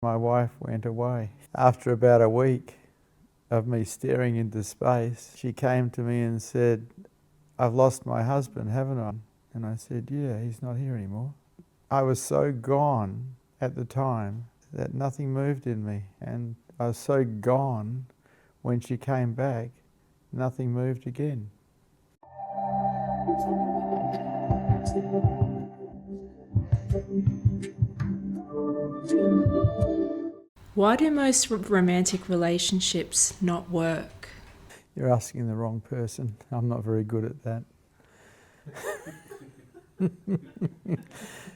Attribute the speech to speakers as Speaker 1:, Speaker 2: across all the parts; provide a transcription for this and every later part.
Speaker 1: My wife went away. After about a week of me staring into space, she came to me and said, "I've lost my husband, haven't I?" And I said, "Yeah, he's not here anymore." I was so gone at the time that nothing moved in me, and I was so gone when she came back, nothing moved again.
Speaker 2: Why do most romantic relationships not work?
Speaker 1: You're asking the wrong person. I'm not very good at that.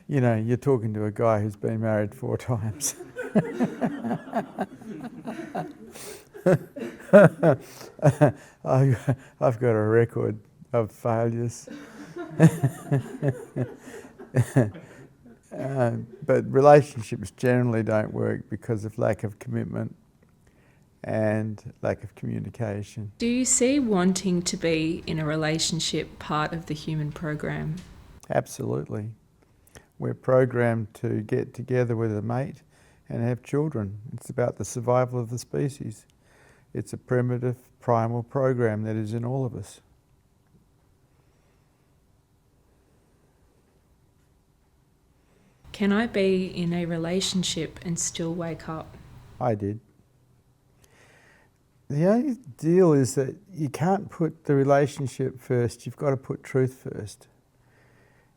Speaker 1: You know, you're talking to a guy who's been married 4 times. I've got a record of failures. But relationships generally don't work because of lack of commitment and lack of communication.
Speaker 2: Do you see wanting to be in a relationship part of the human program?
Speaker 1: Absolutely. We're programmed to get together with a mate and have children. It's about the survival of the species. It's a primitive, primal program that is in all of us.
Speaker 2: Can I be in a relationship and still wake up?
Speaker 1: I did. The only deal is that you can't put the relationship first, you've got to put truth first.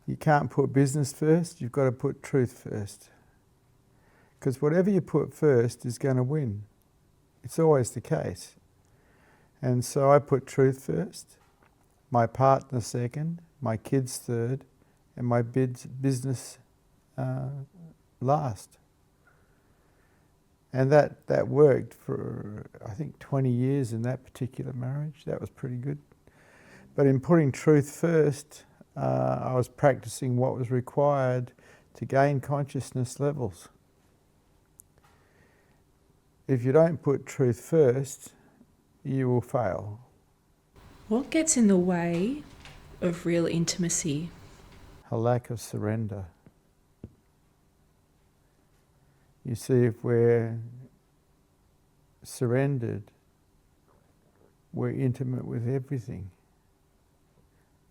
Speaker 1: You can't put business first, you've got to put truth first. Because whatever you put first is going to win. It's always the case. And so I put truth first, my partner second, my kids third, and my business last. And that worked for, I think, 20 years in that particular marriage. That was pretty good. But in putting truth first, I was practicing what was required to gain consciousness levels. If you don't put truth first, you will fail.
Speaker 2: What gets in the way of real intimacy?
Speaker 1: A lack of surrender. You see, if we're surrendered, we're intimate with everything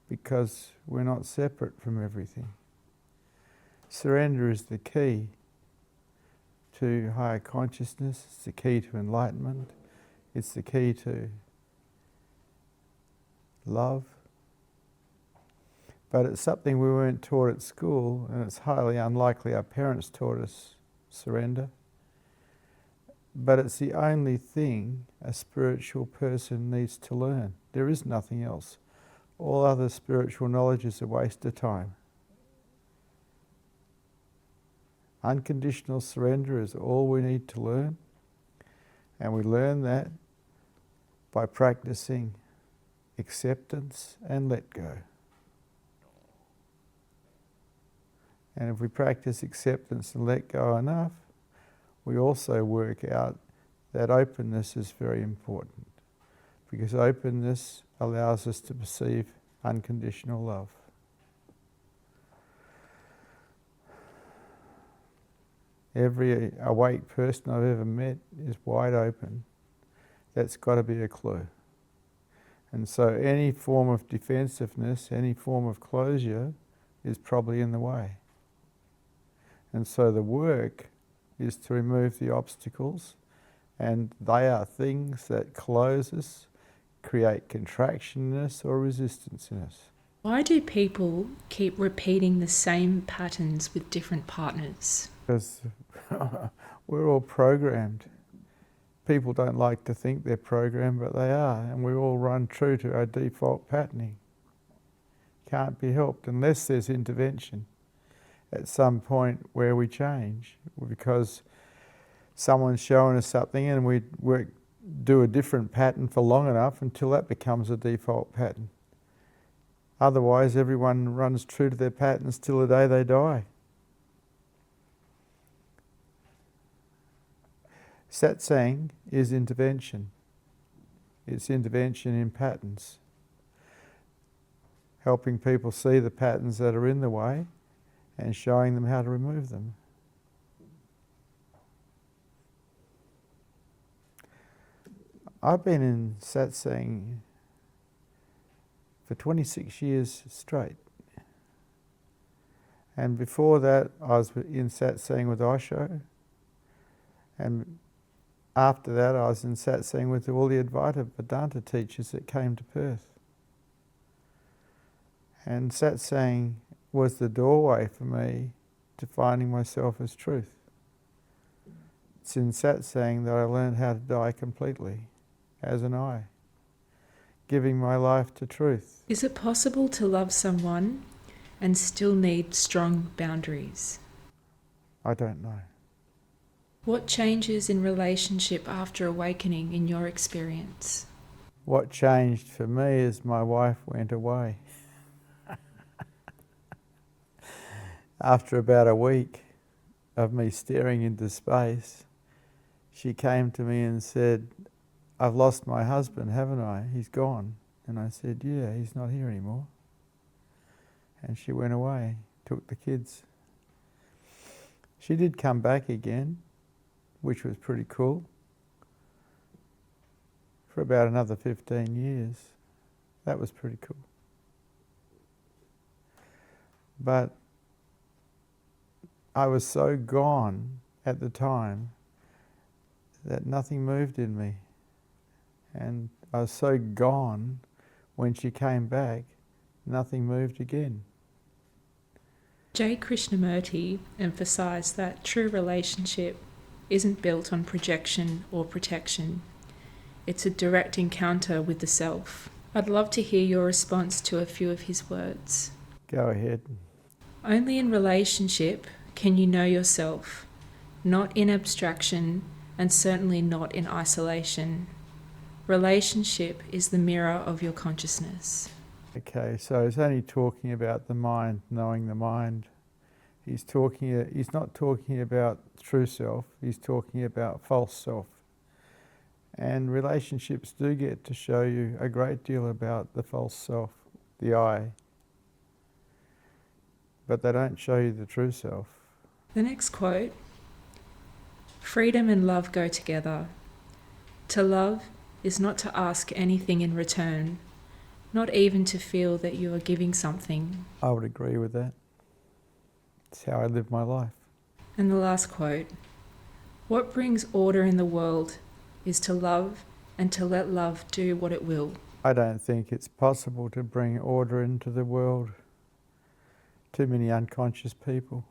Speaker 1: because we're not separate from everything. Surrender is the key to higher consciousness, it's the key to enlightenment, it's the key to love. But it's something we weren't taught at school, and it's highly unlikely our parents taught us surrender. But it's the only thing a spiritual person needs to learn. There is nothing else. All other spiritual knowledge is a waste of time. Unconditional surrender is all we need to learn, and we learn that by practicing acceptance and let go. And if we practice acceptance and let go enough, we also work out that openness is very important, because openness allows us to perceive unconditional love. Every awake person I've ever met is wide open. That's got to be a clue. And so any form of defensiveness, any form of closure is probably in the way. And so the work is to remove the obstacles, and they are things that close us, create contraction in us or resistance in us.
Speaker 2: Why do people keep repeating the same patterns with different partners?
Speaker 1: Because we're all programmed. People don't like to think they're programmed, but they are, and we all run true to our default patterning. Can't be helped unless there's intervention at some point where we change, because someone's showing us something and we do a different pattern for long enough until that becomes a default pattern. Otherwise, everyone runs true to their patterns till the day they die. Satsang is intervention. It's intervention in patterns, helping people see the patterns that are in the way and showing them how to remove them. I've been in satsang for 26 years straight. And before that, I was in satsang with Osho. And after that, I was in satsang with all the Advaita Vedanta teachers that came to Perth. And satsang was the doorway for me to finding myself as truth. It's in satsang that I learned how to die completely, as an I, giving my life to truth.
Speaker 2: Is it possible to love someone and still need strong boundaries?
Speaker 1: I don't know.
Speaker 2: What changes in relationship after awakening in your experience?
Speaker 1: What changed for me is my wife went away. After about a week of me staring into space, she came to me and said, "I've lost my husband, haven't I? He's gone." And I said, "Yeah, he's not here anymore." And she went away, took the kids. She did come back again, which was pretty cool, for about another 15 years. That was pretty cool. But I was so gone at the time that nothing moved in me. And I was so gone when she came back, nothing moved again.
Speaker 2: J. Krishnamurti emphasised that true relationship isn't built on projection or protection. It's a direct encounter with the self. I'd love to hear your response to a few of his words.
Speaker 1: Go ahead.
Speaker 2: Only in relationship can you know yourself, not in abstraction and certainly not in isolation. Relationship is the mirror of your consciousness.
Speaker 1: Okay, so he's only talking about the mind, knowing the mind. He's not talking about true self, he's talking about false self. And relationships do get to show you a great deal about the false self, the I. But they don't show you the true self.
Speaker 2: The next quote: freedom and love go together. To love is not to ask anything in return, not even to feel that you are giving something.
Speaker 1: I would agree with that. It's how I live my life.
Speaker 2: And the last quote: what brings order in the world is to love and to let love do what it will.
Speaker 1: I don't think it's possible to bring order into the world. Too many unconscious people.